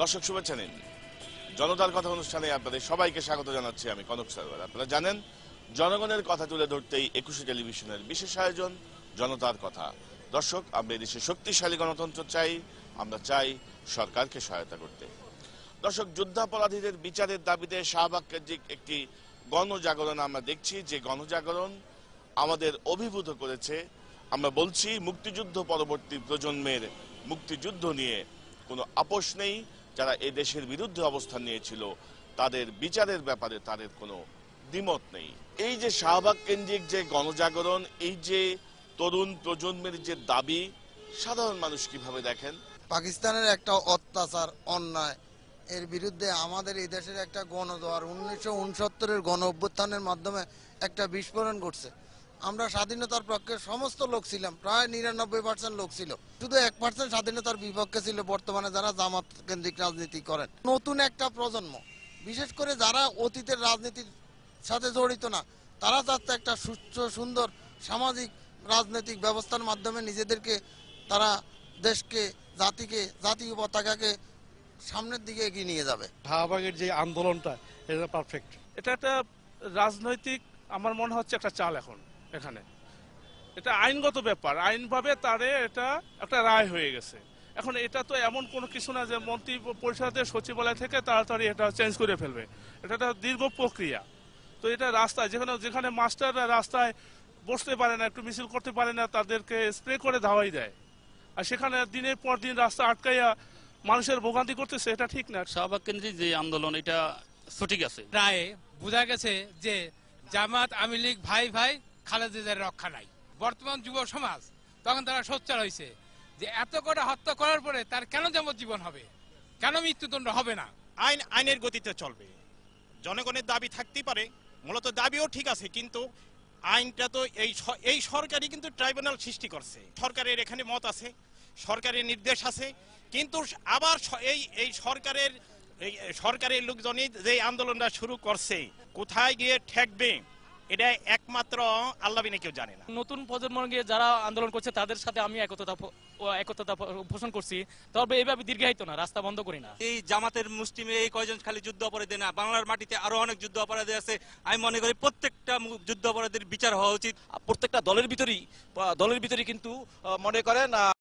দর্শক শুভেচ্ছা নিন। জনতার কথা অনুষ্ঠানে আপনাদের সবাইকে স্বাগত জানাচ্ছি আমি কনক সরওয়ার। আপনারা জানেন জনগণের কথা তুলে ধরতেই 21শে টেলিভিশনের বিশেষ আয়োজন জনতার কথা। দর্শক, আমরা দেশে শক্তিশালী গণতন্ত্র চাই, আমরা চাই সরকারকে সহায়তা করতে। দর্শক, যুদ্ধাপরাধীদের বিচারের দাবিতে শাহবাগ কেন্দ্রিক একটি গণজাগরণ আমরা দেখছি, যে গণজাগরণ আমাদের অভিভূত করেছে। আমরা বলছি মুক্তিযুদ্ধ পরবর্তী প্রজন্মের মুক্তিযুদ্ধ নিয়ে কোনো আপোষ নেই। যারা এ দেশের বিরুদ্ধে অবস্থান নিয়েছিল তাদের বিচারের ব্যাপারে তাদের কোনো দ্বিমত নেই। এই যে শাহবাগ কেন্দ্রিক যে গণজাগরণ, এই যে তরুণ প্রজন্মের যে দাবি, সাধারণ মানুষ কিভাবে দেখেন? পাকিস্তানের একটা অত্যাচার, অন্যায় এর বিরুদ্ধে আমাদের এই দেশের একটা গণজোয়ার 1969-এর গণ অভ্যুত্থানের মাধ্যমে একটা বিস্ফোরণ ঘটছে। আমরা স্বাধীনতার পক্ষে সমস্ত লোক ছিলাম, প্রায় 99% লোক ছিল, শুধু 1% স্বাধীনতার বিপক্ষে ছিল বর্তমানে যারা জামাত কেন্দ্রিক রাজনীতি করেন। নতুন একটা প্রজন্ম, বিশেষ করে যারা অতীতের রাজনীতির সাথে জড়িত না, তারা চাচ্ছে একটা সুস্থ সুন্দর সামাজিক রাজনৈতিক ব্যবস্থার মাধ্যমে নিজেদেরকে, তারা দেশকে, জাতিকে, জাতীয় পতাকাকে সামনের দিকে এগিয়ে নিয়ে যাবে। শাহবাগের যে আন্দোলনটা, এটা পারফেক্ট। এটা একটা রাজনৈতিক, আমার মনে হচ্ছে একটা চাল এখন এখানে। এটা আইনগত ব্যাপার, আইনভাবে তারে এটা একটা রায় হয়ে গেছে। এখন এটা তো এমন কোনো কিছু না যে মন্ত্রী পরিষদের সচিবালয় থেকে তাড়াতাড়ি এটা চেঞ্জ করে ফেলবে। এটা একটা দীর্ঘ প্রক্রিয়া। তো এটা রাস্তায় যেখানে মাস্টাররা রাস্তায় বসতে পারে না, একটু মিছিল করতে পারে না, তাদেরকে স্প্রে করে ধাওয়াই দেয়। আর সেখানে দিনের পর দিন রাস্তা আটকাইয়া মানুষের ভোগান্তি করতেছে, এটা ঠিক না। শাহবাগ কেন্দ্রিক যে আন্দোলন, এটা সঠিক আছে। রায়ে বোঝা গেছে যে জামাত আওয়ামী লীগ ভাই ভাই, খালেদাদের রক্ষা নাই। বর্তমান যুব সমাজ তখন তারা সোচ্চার হয়েছে যে এত করে হত্যা করার পরে তার কেন যাবজ্জীবন হবে, কেন মৃত্যুদণ্ড হবে না। আইনের গতিতে চলবে। জনগণের দাবি থাকতেই পারে, মূলত দাবিও ঠিক আছে, কিন্তু আইনটা তো এই সরকারই কিন্তু ট্রাইব্যুনাল সৃষ্টি করছে। সরকারের এখানে মত আছে, সরকারের নির্দেশ আছে, কিন্তু আবার এই সরকারের লোকজনই যে আন্দোলনটা শুরু করছে, কোথায় গিয়ে ঠেকবে এটা একমাত্র আল্লাহ বিনে কেউ জানে না। নতুন প্রজন্মকে যারা আন্দোলন করছে তাদের সাথে আমি একতা পোষণ করছি। তবে এইভাবে দীর্ঘায়িত না, রাস্তা বন্ধ করি না। এই জামাতের মুসলিমে এই কয়জন খালি যুদ্ধ অপরাধী না, বাংলার মাটিতে আরো অনেক যুদ্ধ অপরাধী আছে। আমি মনে করি প্রত্যেকটা যুদ্ধ অপরাধীর বিচার হওয়া উচিত। প্রত্যেকটা দলের ভিতরেই কিন্তু মনে করেন